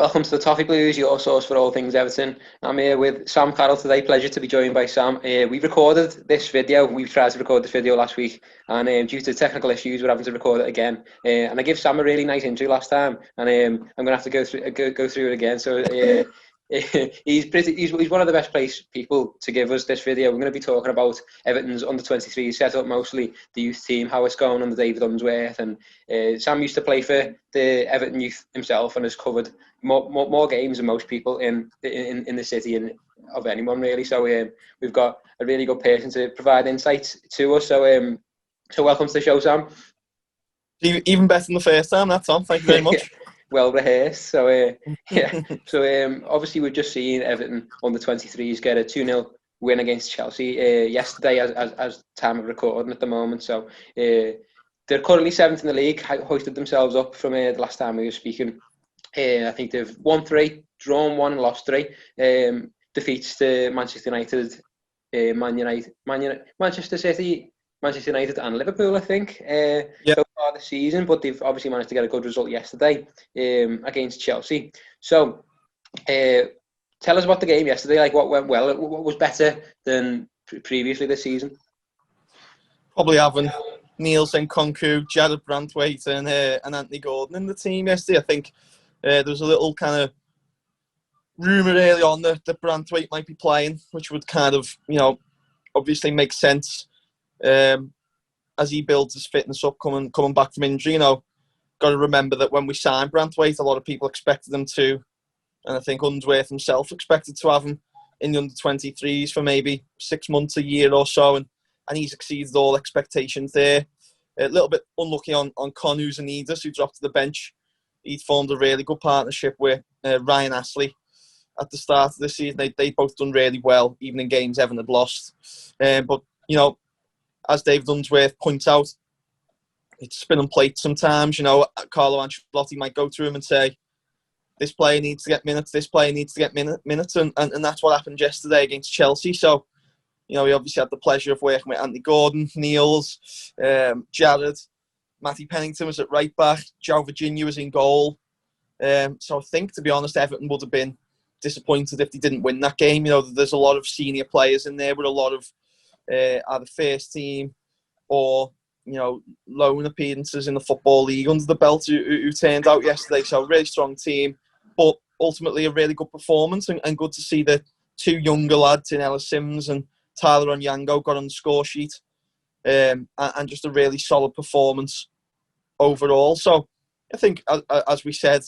Welcome to the Toffee Blues, your source for all things Everton. I'm here with Sam Carroll today. Pleasure to be joined by Sam. We've recorded this video. We've tried to record this video last week, and due to technical issues, we're having to record it again. And I gave Sam a really nice intro last time, and I'm going to have to go through it again. So he's one of the best placed people to give us this video. We're going to be talking about Everton's under-23 setup, mostly the youth team, how it's going under David Unsworth. And Sam used to play for the Everton youth himself and has covered more games than most people in the city and of anyone really. So we've got a really good person to provide insights to us. So welcome to the show, Sam. Even better than the first time, that's on. Thank you very much. Well rehearsed. So yeah. So obviously we've just seen Everton under 23s get a 2-0 win against Chelsea yesterday as time of recording at the moment. So they're currently 7th in the league, hoisted themselves up from the last time we were speaking. I think they've won 3, drawn 1 and lost 3. Defeats to Manchester United, Manchester City, Manchester United and Liverpool, I think, so far this season. But they've obviously managed to get a good result yesterday against Chelsea. So tell us about the game yesterday. Like, what went well? What was better than previously this season? Probably having Niels and Konku, Jared Brantwaite and Anthony Gordon in the team yesterday. I think there was a little kind of rumour early on that Brantwaite might be playing, which would kind of, obviously make sense as he builds his fitness up coming back from injury. Got to remember that when we signed Brantwaite, a lot of people expected him to, and I think Unsworth himself expected to have him in the under-23s for maybe 6 months, a year or so, and he's exceeded all expectations there. A little bit unlucky on Konu Zanidas, who dropped to the bench. He'd formed a really good partnership with Ryan Astley at the start of the season. They both done really well, even in games Everton had lost. But, as David Unsworth points out, it's spin and plate sometimes. Carlo Ancelotti might go to him and say, this player needs to get minutes, this player needs to get minutes. And that's what happened yesterday against Chelsea. So, we obviously had the pleasure of working with Anthony Gordon, Niels, Jared. Matty Pennington was at right back. João Virginia was in goal. So I think, to be honest, Everton would have been disappointed if they didn't win that game. There's a lot of senior players in there with a lot of either first team or, loan appearances in the Football League under the belt who turned out yesterday. So a really strong team, but ultimately a really good performance and good to see the 2 younger lads in Ellis Simms and Tyler Onyango got on the score sheet. And just a really solid performance overall. So I think, as we said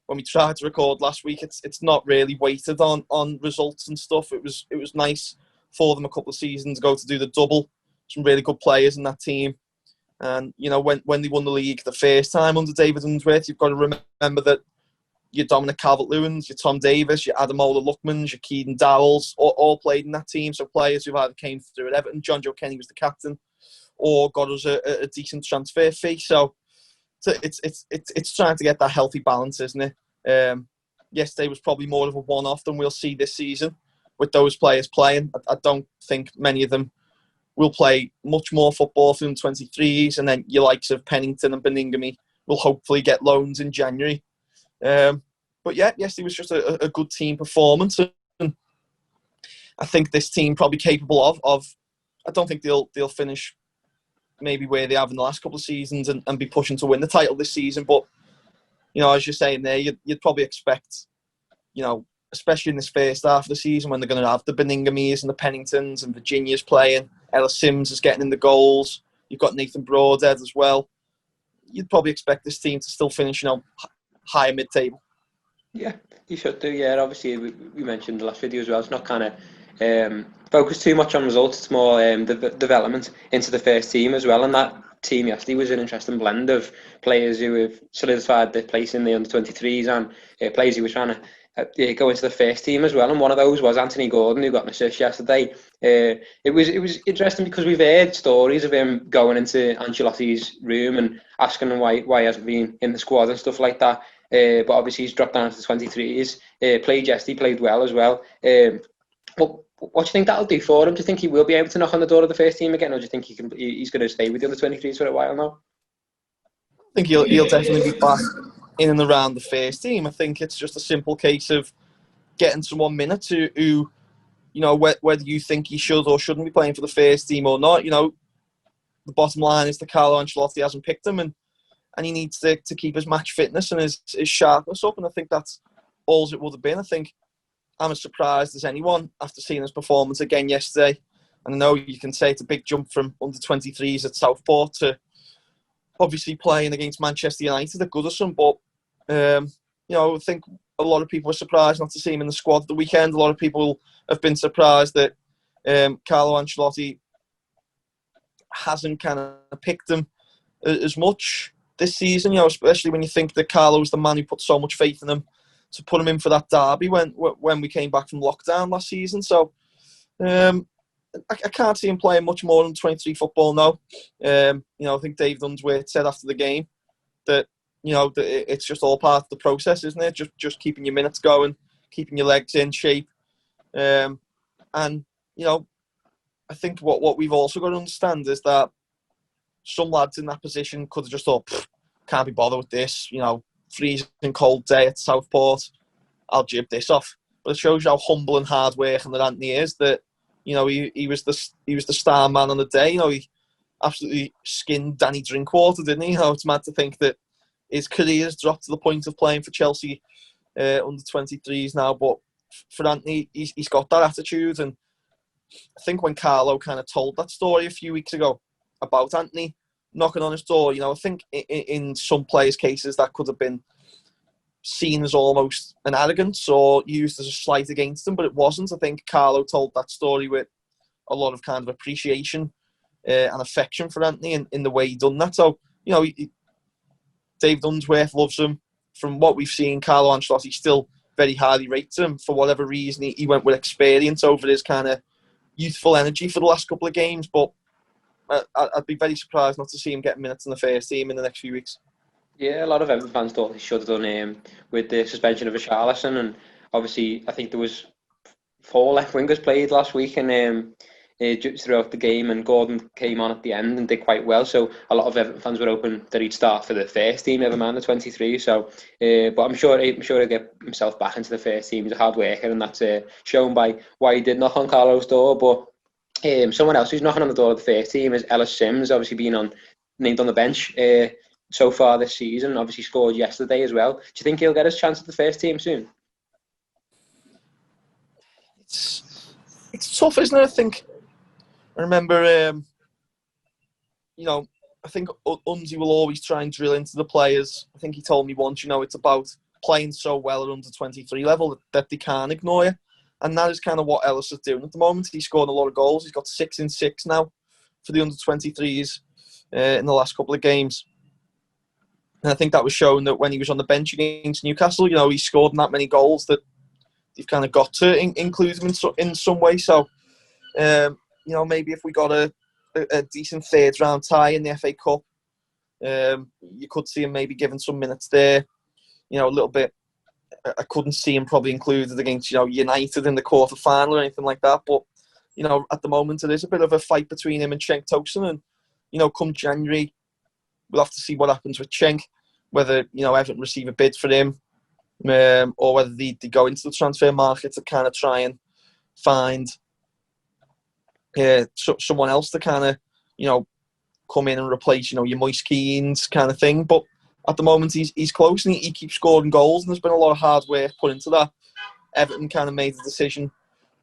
when we tried to record last week, it's not really weighted on results and stuff. It was nice for them a couple of seasons ago to do the double. Some really good players in that team. And, when they won the league the first time under David Unsworth, you've got to remember that your Dominic Calvert-Lewins, your Tom Davis, your Ademola Lookmans, your Keaton Dowells, all played in that team. So players who either came through at Everton, John Joe Kenny was the captain, or got us a decent transfer fee. So it's trying to get that healthy balance, isn't it? Yesterday was probably more of a one-off than we'll see this season with those players playing. I don't think many of them will play much more football through the 23s, and then your likes of Pennington and Beningame will hopefully get loans in January. But yeah, yesterday was just a good team performance, and I think this team probably capable of. I don't think they'll finish maybe where they have in the last couple of seasons and be pushing to win the title this season. But, as you're saying there, you'd probably expect, especially in this first half of the season when they're going to have the Beningames and the Penningtons and Virginia's playing, Ellis Simms is getting in the goals, you've got Nathan Broadhead as well. You'd probably expect this team to still finish, higher mid-table. Yeah, you should do. Yeah, obviously we mentioned the last video as well. It's not kind of focus too much on results. It's more the development into the first team as well. And that team yesterday was an interesting blend of players who have solidified their place in the under-23s and players who were trying to go into the first team as well. And one of those was Anthony Gordon, who got an assist yesterday. It was interesting because we've heard stories of him going into Ancelotti's room and asking him why he hasn't been in the squad and stuff like that. But obviously he's dropped down to the 23s. Played yesterday, played well as well. What do you think that'll do for him? Do you think he will be able to knock on the door of the first team again, or do you think he's going to stay with the under-23s for a while now? I think he'll definitely be back in and around the first team. I think it's just a simple case of getting someone minutes who whether you think he should or shouldn't be playing for the first team or not. The bottom line is that Carlo Ancelotti hasn't picked him, and he needs to keep his match fitness and his sharpness up. And I think that's all it would have been. I think I'm as surprised as anyone after seeing his performance again yesterday. And I know you can say it's a big jump from under-23s at Southport to obviously playing against Manchester United at Goodison, but I think a lot of people were surprised not to see him in the squad at the weekend. A lot of people have been surprised that Carlo Ancelotti hasn't kind of picked him as much this season, especially when you think that Carlo's the man who put so much faith in him to put him in for that derby when we came back from lockdown last season. So I can't see him playing much more than 23 football now. I think Dave Dunsworth said after the game that that it's just all part of the process, isn't it? Just keeping your minutes going, keeping your legs in shape, and I think what we've also got to understand is that some lads in that position could have just thought, can't be bothered with this, freezing cold day at Southport, I'll jib this off. But it shows you how humble and hard working that Anthony is, that he was the star man on the day. He absolutely skinned Danny Drinkwater, didn't he? It's mad to think that his career's dropped to the point of playing for Chelsea under 23s now. But for Anthony, he's got that attitude. And I think when Carlo kind of told that story a few weeks ago about Anthony knocking on his door, I think in some players' cases that could have been seen as almost an arrogance or used as a slight against him, but it wasn't. I think Carlo told that story with a lot of kind of appreciation and affection for Anthony in the way he done that. So, Dave Dunsworth loves him. From what we've seen, Carlo Ancelotti still very highly rates him. For whatever reason, he went with experience over his kind of youthful energy for the last couple of games, but I'd be very surprised not to see him get minutes in the first team in the next few weeks. Yeah, a lot of Everton fans thought he should have done with the suspension of Richarlison, and obviously I think there was 4 left wingers played last week and throughout the game, and Gordon came on at the end and did quite well. So a lot of Everton fans were hoping that he'd start for the first team, never mind the 23. So, but I'm sure he'll get himself back into the first team. He's a hard worker, and that's shown by why he did knock on Carlo's door. But someone else who's knocking on the door of the first team is Ellis Simms, obviously being named on the bench so far this season. Obviously scored yesterday as well. Do you think he'll get his chance at the first team soon? It's tough, isn't it? I remember, I think Unzi will always try and drill into the players. I think he told me once, it's about playing so well at under 23 level that they can't ignore you. And that is kind of what Ellis is doing at the moment. He's scored a lot of goals. He's got 6 in 6 now for the under 23s in the last couple of games. And I think that was shown that when he was on the bench against Newcastle, he scored that many goals that they've kind of got to include him in some way. So, maybe if we got a decent third round tie in the FA Cup, you could see him maybe given some minutes there. A little bit. I couldn't see him probably included against United in the quarter final or anything like that. But at the moment it is a bit of a fight between him and Cenk Tosun, and come January we'll have to see what happens with Cenk, whether Everton receive a bid for him, or whether they go into the transfer market to kind of try and find someone else to kind of come in and replace your Moise Keane's kind of thing. But at the moment he's close and he keeps scoring goals, and there's been a lot of hard work put into that. Everton kind of made the decision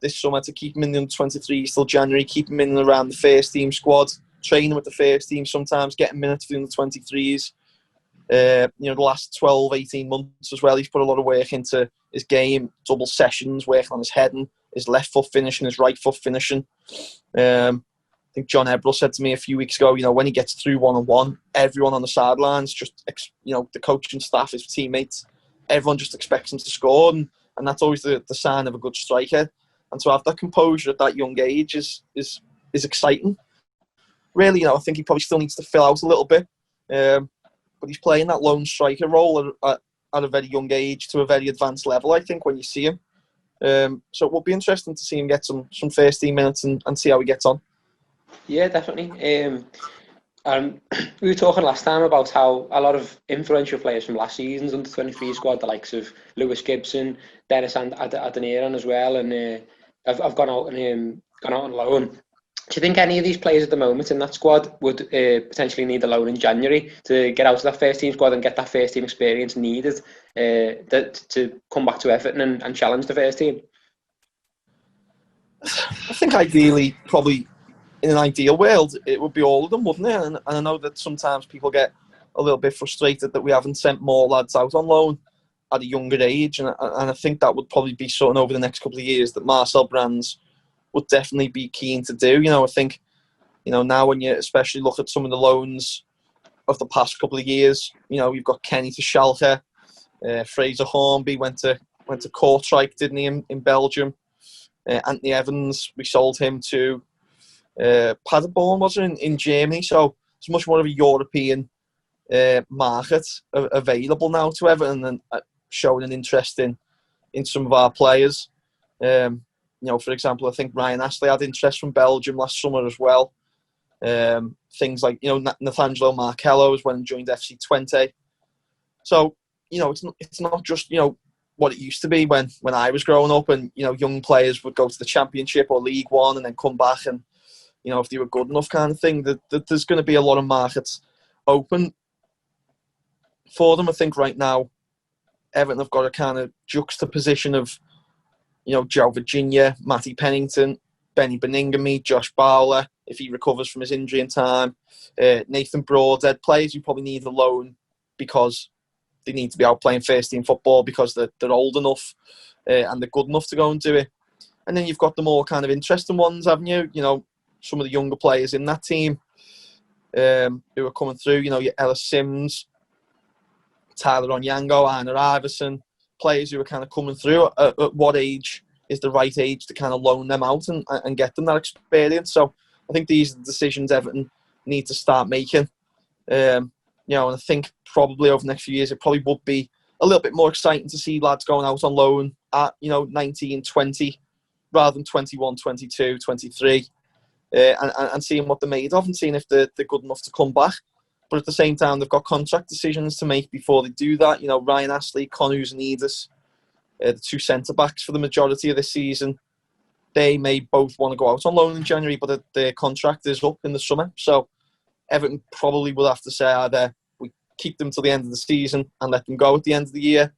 this summer to keep him in the under-23s till January, keep him in and around the first team squad, train him with the first team, sometimes getting minutes for the under-23s. The last 12, 18 months as well, he's put a lot of work into his game, double sessions, working on his heading, his left foot finishing, his right foot finishing. I think John Ebrell said to me a few weeks ago, when he gets through one-on-one, everyone on the sidelines, just, the coaching staff, his teammates, everyone just expects him to score, and that's always the sign of a good striker. And to have that composure at that young age is exciting. Really, I think he probably still needs to fill out a little bit, but he's playing that lone striker role at a very young age to a very advanced level, I think, when you see him. So it will be interesting to see him get some first team minutes and see how he gets on. Yeah, definitely. We were talking last time about how a lot of influential players from last season's under-23 squad, the likes of Lewis Gibson, Dennis Adeniran as well, and have gone out and gone out on loan. Do you think any of these players at the moment in that squad would potentially need a loan in January to get out of that first team squad and get that first team experience needed to come back to Everton and challenge the first team? I think ideally, probably in an ideal world, it would be all of them, wouldn't it? And I know that sometimes people get a little bit frustrated that we haven't sent more lads out on loan at a younger age, and I think that would probably be something over the next couple of years that Marcel Brands would definitely be keen to do. I think, now when you especially look at some of the loans of the past couple of years, you've got Kenny to Schalke, Fraser Hornby went to Kortrijk, didn't he, in Belgium? Anthony Evans, we sold him to Paderborn, was it, in Germany? So it's much more of a European market available now to Everton, and showing an interest in some of our players. For example, I think Ryan Astley had interest from Belgium last summer as well. Things like, Nathangelo Markello has went and joined FC Twente. So, it's not just, what it used to be when I was growing up, and, young players would go to the Championship or League One and then come back and, if they were good enough kind of thing. That there's going to be a lot of markets open for them. I think right now, Everton have got a kind of juxtaposition of, Joe Virginia, Matty Pennington, Benny Beningame, Josh Bowler, if he recovers from his injury in time, Nathan Broadhead, players who probably need a loan because they need to be out playing first team football because they're old enough and they're good enough to go and do it. And then you've got the more kind of interesting ones, haven't you? Some of the younger players in that team who are coming through, your Ellis Simms, Tyler Onyango, Einar Iverson, players who are kind of coming through. At what age is the right age to kind of loan them out and get them that experience? So I think these are the decisions Everton need to start making. And I think probably over the next few years, it probably would be a little bit more exciting to see lads going out on loan at, 19, 20, rather than 21, 22, 23, and seeing what they're made of and seeing if they're good enough to come back. But at the same time, they've got contract decisions to make before they do that. Ryan Astley, Konu Zanidis, the two centre-backs for the majority of this season, they may both want to go out on loan in January, but their contract is up in the summer. So Everton probably will have to say either we keep them till the end of the season and let them go at the end of the year,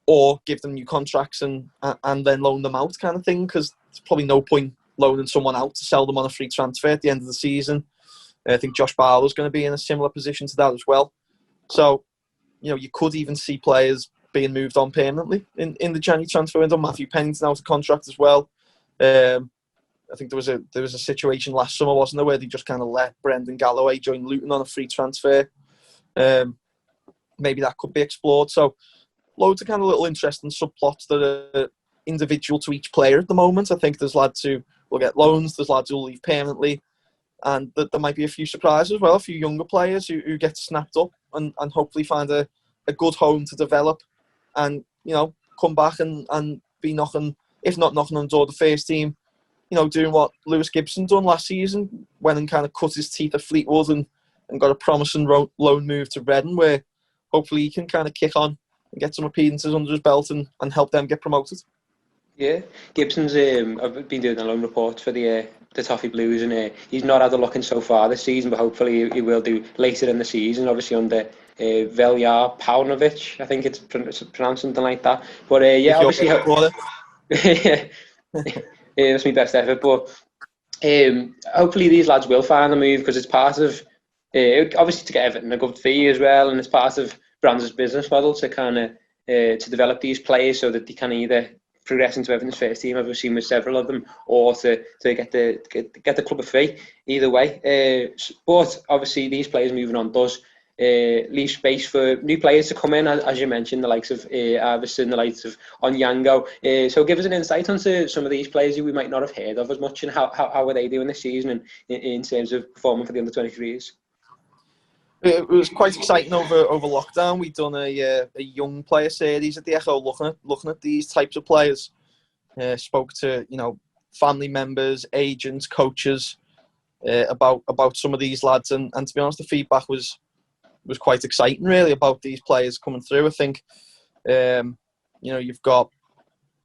or give them new contracts and then loan them out kind of thing, because there's probably no point loaning someone out to sell them on a free transfer at the end of the season. I think Josh Barlow's going to be in a similar position to that as well. So, you could even see players being moved on permanently in the January transfer window. Matthew Pennington out of contract as well. I think there was a situation last summer, wasn't there, where they just kind of let Brendan Galloway join Luton on a free transfer. Maybe that could be explored. So, loads of kind of little interesting subplots that are individual to each player at the moment. I think there's lads who will get loans, there's lads who will leave permanently, and that there might be a few surprises as well, a few younger players who get snapped up and hopefully find a good home to develop and, come back and be knocking, if not knocking on the door of the first team, doing what Lewis Gibson done last season, went and kind of cut his teeth at Fleetwood and got a promising loan move to Reading, where hopefully he can kind of kick on and get some appearances under his belt and help them get promoted. Yeah, Gibson's I've been doing a loan report for the Toffee Blues, and he's not had a look in so far this season, but hopefully he will do later in the season, obviously under Velja Paunovic, I think it's pronounced something like that. But obviously it's my best effort, but hopefully these lads will find a move, because it's part of obviously to get Everton a good fee as well, and it's part of Brands' business model to kind of to develop these players so that they can either progress into Everton's first team, as we've seen with several of them, or to get the club a fee. Either way, but obviously these players moving on does leave space for new players to come in, as you mentioned, the likes of Iverson, the likes of Onyango. So give us an insight onto some of these players who we might not have heard of as much, and how are they doing this season and in terms of performing for the under-23s. It was quite exciting over lockdown. We'd done a young player series at the Echo, looking at these types of players. Spoke to family members, agents, coaches, about some of these lads, and to be honest, the feedback was quite exciting, really, about these players coming through. I think, you've got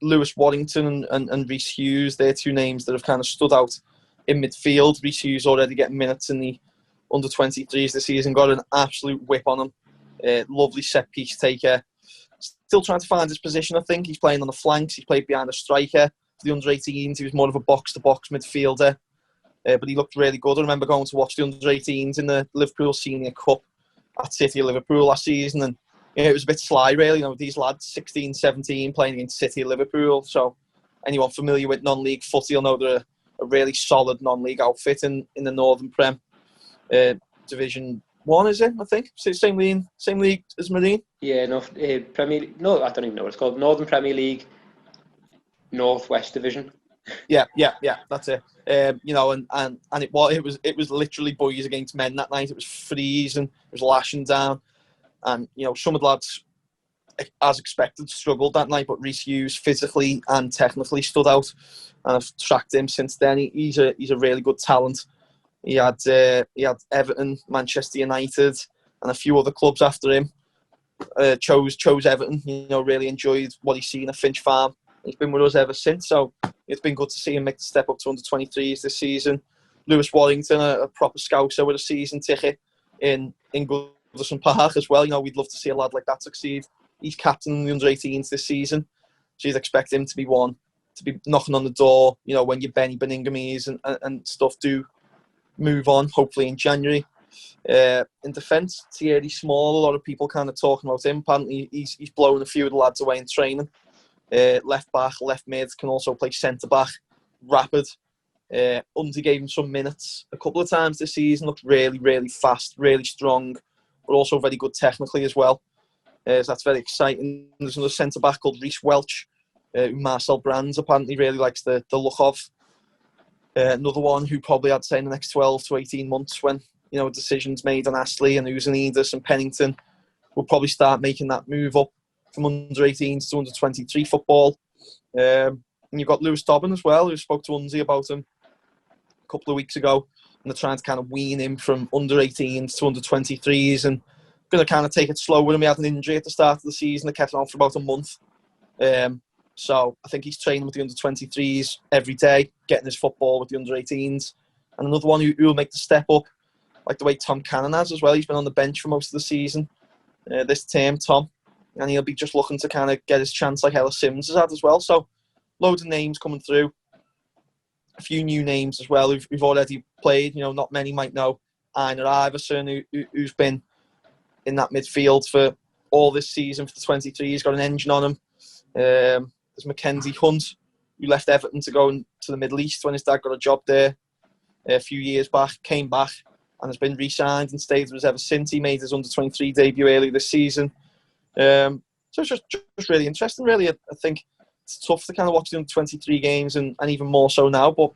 Lewis Waddington and Rhys Hughes. They're two names that have kind of stood out in midfield. Rhys Hughes already getting minutes in the under-23s this season, got an absolute whip on him. Lovely set-piece taker. Still trying to find his position, I think. He's playing on the flanks. He played behind a striker. For the under-18s, he was more of a box-to-box midfielder. But he looked really good. I remember going to watch the under-18s in the Liverpool Senior Cup at City of Liverpool last season, and it was a bit sly, really. These lads, 16, 17, playing against City of Liverpool. So anyone familiar with non-league footy will know they're a really solid non-league outfit in the Northern Prem. Division 1, is it? I think same league as Marine. Yeah, Premier League. No, I don't even know what it's called. Northern Premier League, Northwest Division. Yeah, that's it. And it was literally boys against men that night. It was freezing, it was lashing down, and some of the lads, as expected, struggled that night. But Rhys Hughes physically and technically stood out, and I've tracked him since then. He's a really good talent. He had Everton, Manchester United, and a few other clubs after him. Chose Everton. Really enjoyed what he's seen at Finch Farm. He's been with us ever since, so it's been good to see him make the step up to under-23s this season. Lewis Waddington, a proper scouser with a season ticket in Goodison Park as well. We'd love to see a lad like that succeed. He's captain in the under-18s this season, so you'd expect him to be one to be knocking on the door. When your Benny Beninghames and stuff do move on, hopefully in January. In defence, Thierry Small, a lot of people kind of talking about him. Apparently, he's blowing a few of the lads away in training. Left back, left mid, can also play centre back, rapid. Undy gave him some minutes a couple of times this season. Looked really, really fast, really strong, but also very good technically as well. So that's very exciting. There's another centre back called Reece Welch, who Marcel Brands apparently really likes the look of. Another one who probably I'd say in the next 12 to 18 months, when decisions made on Astley and Usanidis and Pennington, will probably start making that move up from under-18s to under-23 football. And you've got Lewis Dobbin as well, who spoke to Unzi about him a couple of weeks ago, and they're trying to kind of wean him from under-18s to under-23s, and going to kind of take it slow with him. He had an injury at the start of the season that kept him on for about a month. So I think he's training with the under-23s every day, getting his football with the under-18s. And another one who will make the step up, like the way Tom Cannon has as well. He's been on the bench for most of the season this term, Tom. And he'll be just looking to kind of get his chance like Ellis Simms has had as well. So loads of names coming through. A few new names as well who've already played. Not many might know Einar Iverson, who's been in that midfield for all this season for the 23. He's got an engine on him. There's Mackenzie Hunt, who left Everton to go to the Middle East when his dad got a job there a few years back, came back and has been re-signed and stayed with us ever since. He made his under-23 debut early this season. So it's just really interesting, really. I think it's tough to kind of watch the under-23 games and even more so now, but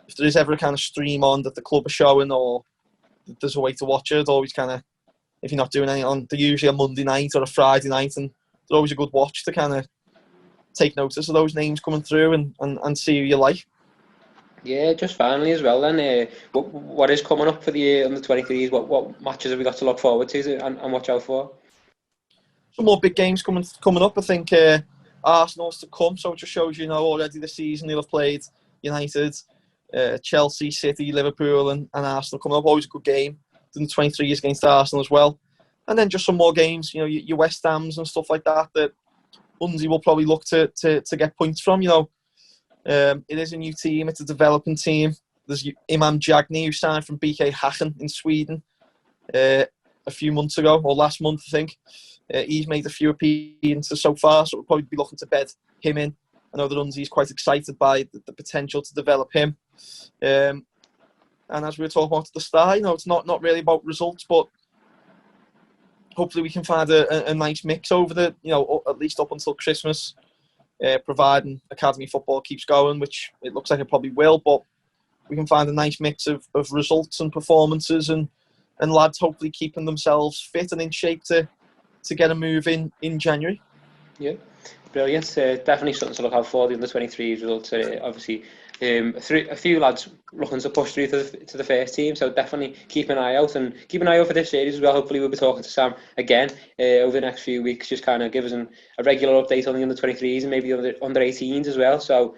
if there is ever a kind of stream on that the club are showing, or there's a way to watch it, always kind of, if you're not doing anything on, they're usually a Monday night or a Friday night, and they're always a good watch to kind of take notice of those names coming through and see who you like. Yeah, just finally as well then, what is coming up for the under-23s? What matches have we got to look forward to and watch out for? Some more big games coming up. I think Arsenal's to come, so it just shows already this season they'll have played United, Chelsea, City, Liverpool and Arsenal coming up. Always a good game. The 23s against Arsenal as well. And then just some more games, your West Hams and stuff like that Unzi will probably look to get points from. It is a new team. It's a developing team. There's Imam Jagni, who signed from BK Häcken in Sweden a few months ago, or last month, I think. He's made a few appearances so far, so we'll probably be looking to bed him in. I know that Unzi's quite excited by the potential to develop him. And as we were talking about at the start, it's not really about results, but hopefully we can find a nice mix over at least up until Christmas, providing academy football keeps going, which it looks like it probably will, but we can find a nice mix of results and performances and lads hopefully keeping themselves fit and in shape to get a move in January. Yeah, brilliant. Definitely something to look out for, the under-23 results. Obviously, a few lads looking to push through to the first team, so definitely keep an eye out for this series as well. Hopefully we'll be talking to Sam again over the next few weeks, just kind of give us a regular update on the under-23s and maybe under-18s as well. So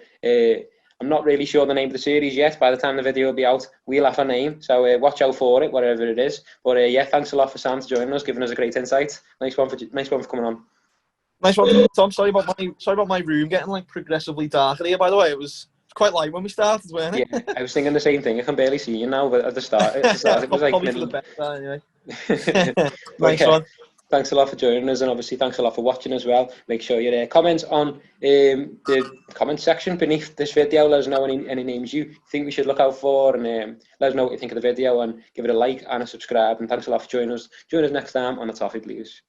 I'm not really sure the name of the series yet. By the time the video will be out, we'll have a name, so watch out for it, whatever it is. But yeah, thanks a lot for Sam to joining us, giving us a great insight. Nice one for coming on. Nice one, Tom. Sorry about my room getting like progressively darker here. By the way, it was quite light when we started, wasn't it? Yeah, I was thinking the same thing. I can barely see you now, but at the start it was like probably for the better anyway. But Nice one. Thanks a lot for joining us, and obviously thanks a lot for watching as well. Make sure you comment on the comment section beneath this video. Let us know any names you think we should look out for, and let us know what you think of the video, and give it a like and a subscribe. And thanks a lot for joining us. Join us next time on the Toffee Blues.